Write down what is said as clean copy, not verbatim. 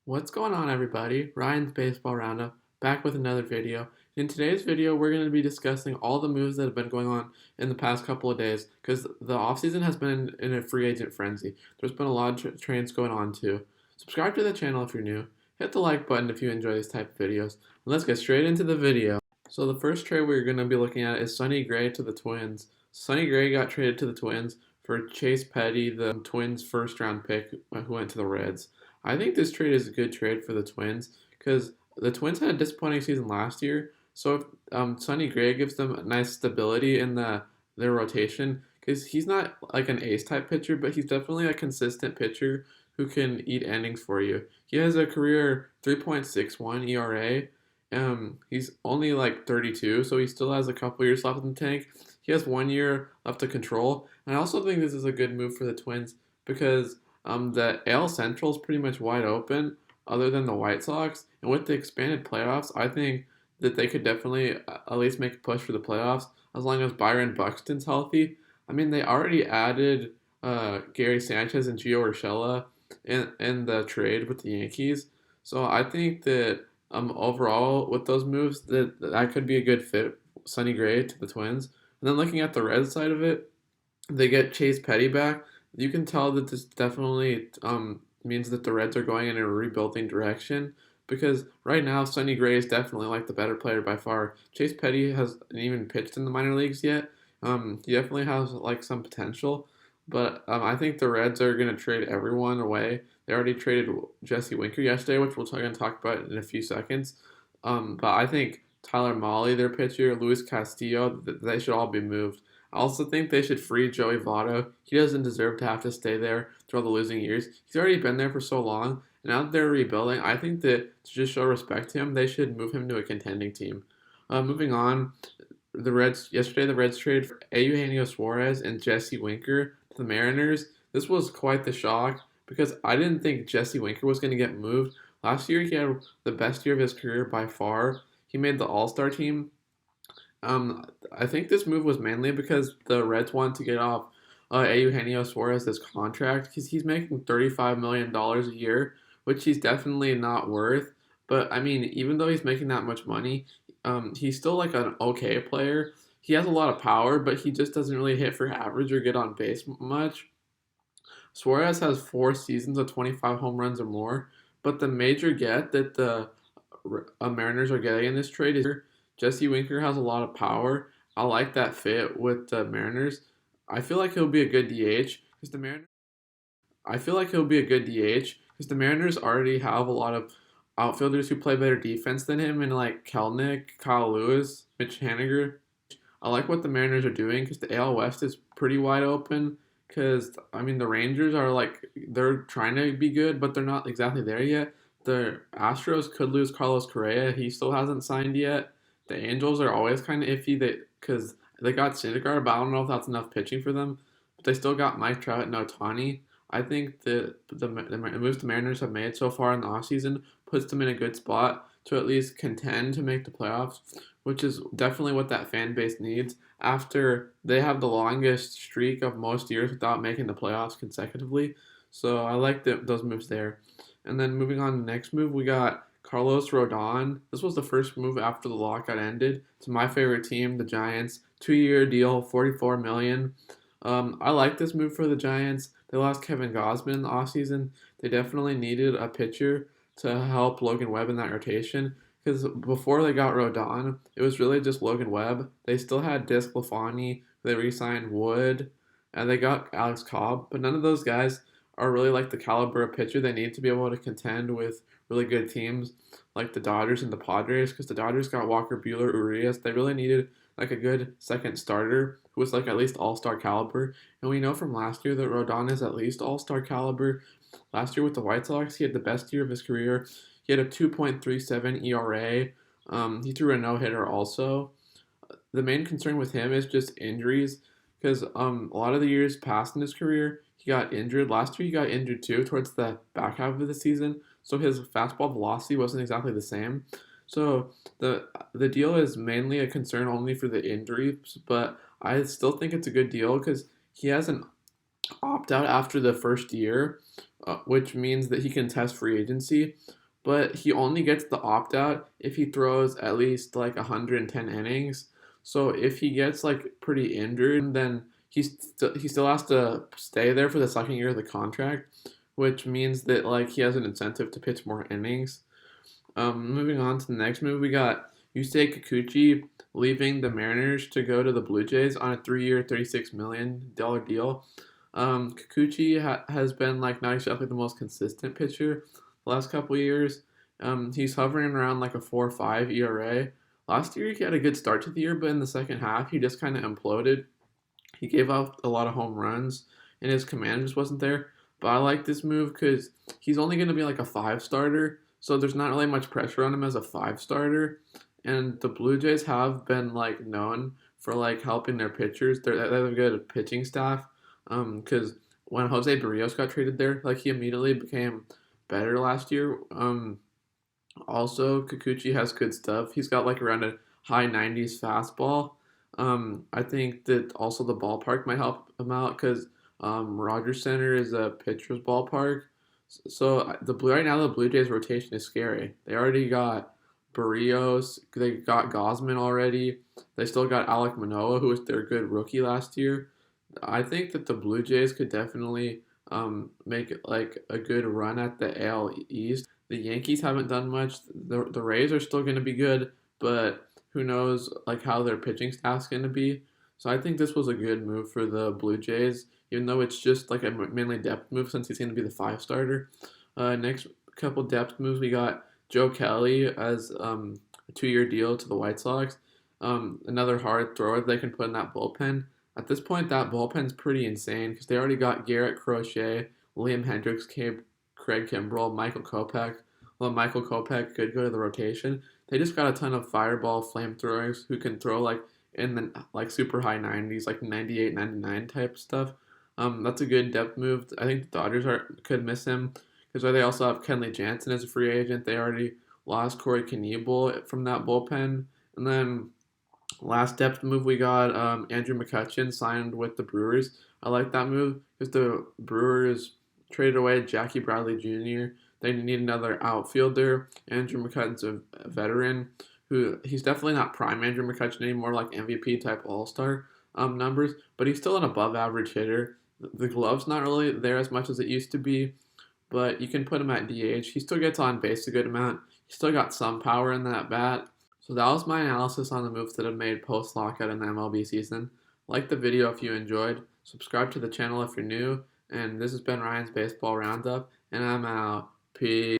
What's going on, everybody? Ryan's Baseball Roundup, back with another video. In today's video, we're going to be discussing all the moves that have been going on in the past couple of days because the offseason has been in a free agent frenzy. There's been a lot of trades going on too. Subscribe to the channel if you're new. Hit the like button if you enjoy these type of videos. And let's get straight into the video. So the first trade we're going to be looking at is Sonny Gray to the Twins. Sonny Gray got traded to the Twins for Chase Petty, the Twins' first round pick who went to the Reds. I think this trade is a good trade for the Twins because the Twins had a disappointing season last year. So if Sonny Gray gives them nice stability in their rotation, because he's not like an ace type pitcher, but he's definitely a consistent pitcher who can eat innings for you. He has a career 3.61 ERA. He's only like 32, so he still has a couple years left in the tank. He has 1 year left to control, and I also think this is a good move for the Twins because the AL Central is pretty much wide open, other than the White Sox. And with the expanded playoffs, I think that they could definitely at least make a push for the playoffs as long as Byron Buxton's healthy. I mean, they already added Gary Sanchez and Gio Urshela in the trade with the Yankees. So I think that overall with those moves that could be a good fit, Sonny Gray to the Twins. And then looking at the Red side of it, they get Chase Petty back. You can tell that this definitely means that the Reds are going in a rebuilding direction because right now Sonny Gray is definitely like the better player by far. Chase Petty hasn't even pitched in the minor leagues yet. He definitely has like some potential, but I think the Reds are going to trade everyone away. They already traded Jesse Winker yesterday, which we're going to talk about in a few seconds. But I think Tyler Mahle, their pitcher, Luis Castillo, they should all be moved. I also think they should free Joey Votto. He doesn't deserve to have to stay there through all the losing years. He's already been there for so long, and now that they're rebuilding, I think that to just show respect to him, they should move him to a contending team. Moving on, the Reds traded for Eugenio Suarez and Jesse Winker to the Mariners. This was quite the shock because I didn't think Jesse Winker was going to get moved. Last year, he had the best year of his career by far. He made the All Star team. I think this move was mainly because the Reds wanted to get off Eugenio Suarez's contract because he's making $35 million a year, which he's definitely not worth. But I mean, even though he's making that much money, he's still like an okay player. He has a lot of power, but he just doesn't really hit for average or get on base much. Suarez has 4 seasons of 25 home runs or more, but the major get that the Mariners are getting in this trade is Jesse Winker has a lot of power. I like that fit with the Mariners. I feel like he'll be a good DH because the Mariners. I feel like he'll be a good DH because the Mariners already have a lot of outfielders who play better defense than him, and like Kelnick, Kyle Lewis, Mitch Haniger. I like what the Mariners are doing because the AL West is pretty wide open. Because I mean, the Rangers are like they're trying to be good, but they're not exactly there yet. The Astros could lose Carlos Correa; he still hasn't signed yet. The Angels are always kind of iffy because they got Syndergaard, but I don't know if that's enough pitching for them. But they still got Mike Trout and Ohtani. I think that the moves the Mariners have made so far in the offseason puts them in a good spot to at least contend to make the playoffs, which is definitely what that fan base needs after they have the longest streak of most years without making the playoffs consecutively. So I like those moves there. And then moving on to the next move, we got Carlos Rodon. This was the first move after the lockout ended to my favorite team, the Giants. 2 year deal, 44 million. I like this move for the Giants. They lost Kevin Gausman in the offseason. They definitely needed a pitcher to help Logan Webb in that rotation. Because before they got Rodon, it was really just Logan Webb. They still had Disc LaFani. They re-signed Wood, and they got Alex Cobb. But none of those guys are really like the caliber of pitcher they need to be able to contend with really good teams like the Dodgers and the Padres. Because the Dodgers got Walker Buehler Urias. They really needed like a good second starter who was like at least all-star caliber. And we know from last year that Rodon is at least all-star caliber. Last year with the White Sox, he had the best year of his career. He had a 2.37 ERA. He threw a no-hitter also. The main concern with him is just injuries because a lot of the years past in his career, he got injured. Last year, he got injured too towards the back half of the season. So his fastball velocity wasn't exactly the same. So the deal is mainly a concern only for the injuries, but I still think it's a good deal because he has opt out after the first year, which means that he can test free agency. But he only gets the opt out if he throws at least like 110 innings. So if he gets like pretty injured, then he still has to stay there for the second year of the contract, which means that like he has an incentive to pitch more innings. Moving on to the next move, we got Yusei Kikuchi leaving the Mariners to go to the Blue Jays on a 3-year, $36 million deal. Kikuchi has been like not exactly the most consistent pitcher the last couple years. He's hovering around like a 4.5 ERA. Last year he had a good start to the year, but in the second half he just kind of imploded. He gave up a lot of home runs, and his command just wasn't there. But I like this move because he's only going to be like a 5 starter, so there's not really much pressure on him as a 5 starter. And the Blue Jays have been like known for like helping their pitchers. They have a good pitching staff. Because when Jose Barrios got traded there, like he immediately became better last year. Also, Kikuchi has good stuff. He's got like around a high 90s fastball. I think that also the ballpark might help him out because Rogers Center is a pitcher's ballpark. So right now the Blue Jays rotation is scary. They already got Barrios. They got Gosman already. They still got Alek Manoah, who was their good rookie last year. I think that the Blue Jays could definitely make it like a good run at the AL East. The Yankees haven't done much. The Rays are still going to be good, but who knows like how their pitching staff's going to be. So I think this was a good move for the Blue Jays, even though it's just like a mainly depth move since he's going to be the 5 starter. Next couple depth moves, we got Joe Kelly as a 2-year deal to the White Sox. Another hard thrower they can put in that bullpen. At this point, that bullpen's pretty insane because they already got Garrett Crochet, Liam Hendricks, Craig Kimbrell, Michael Kopech. Well, Michael Kopech could go to the rotation. They just got a ton of fireball flamethrowers who can throw like in the like super high 90s, like 98, 99 type stuff. That's a good depth move. I think the Dodgers could miss him because they also have Kenley Jansen as a free agent. They already lost Corey Knebel from that bullpen, and then last depth move we got Andrew McCutchen signed with the Brewers. I like that move because the Brewers traded away Jackie Bradley Jr. They need another outfielder. Andrew McCutchen's a veteran who he's definitely not prime Andrew McCutchen anymore, like MVP type All Star numbers, but he's still an above average hitter. The glove's not really there as much as it used to be, but you can put him at DH. He still gets on base a good amount. He's still got some power in that bat. So that was my analysis on the moves that have made post-lockout in the MLB season. Like the video if you enjoyed, subscribe to the channel if you're new, and this has been Ryan's Baseball Roundup, and I'm out. Peace.